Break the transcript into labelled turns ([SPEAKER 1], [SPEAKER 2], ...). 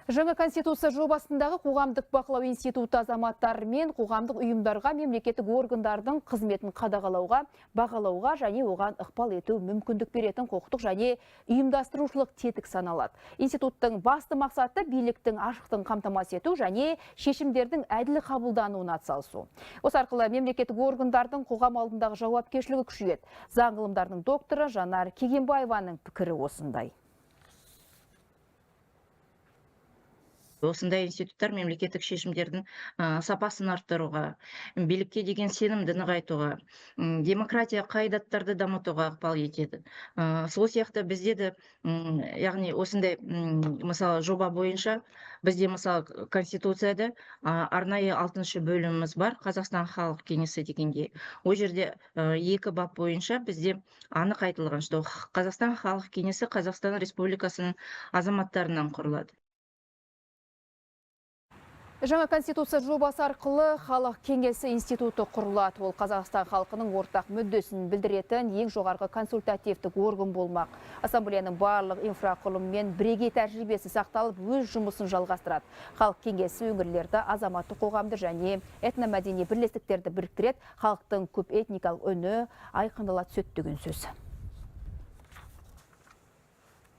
[SPEAKER 1] Жаңа конституция жобасындағы қоғамдық бақылау институты азаматтар мен қоғамдық ұйымдарға мемлекеттік органдардың қызметін қадағалауға, бағалауға және оған ықпал ету мүмкіндік беретін құқықтық және ұйымдастырушылық тетік саналады. Институттың басты мақсаты биліктің ашықтығын қамтамасыз ету және шешімдердің әділ қабылдануына атсалысу. Осы арқылы мемлекеттік органдардың қоғам алдындағы жауапкершілігі күшейеді. Заң ғылымдарының докторы Жанар Кегенбаеваның пікірі осындай.
[SPEAKER 2] Осындай институттар мемлекеттік шешімдердің сапасын арттыруға, билікке деген сенімді нығайтуға, демократия қағидаттарды дамытуға ықпал етеді. Сол сияқты бізде де, яғни осындай мысалы жоба бойынша бізде мысалы конституцияда арнайы 6-шы бөліміміз бар, Қазақстан халық кеңесі дегенде. Ол жерде 2 бап бойынша бізде анық айтылған, что Қазақстан халық кеңесі Қазақстан Республикасының азаматтарынан құрылады.
[SPEAKER 1] Жаңа конституция жобасы арқылы халық кеңесі институты құрылады. Ол Қазақстан халқының ортақ мүддесін білдіретін ең жоғарғы консультативтік орган болмақ. Ассамблеяның барлық инфрақұрылымы мен бірегей тәжірибесі сақталып, өз жұмысын жалғастырады. Халық кеңесі өңірлерді, азаматтық қоғамды және этномәдени бірлестіктерді біріктіреді, халықтың көп этникалық үні айқындала түседі деген сөз.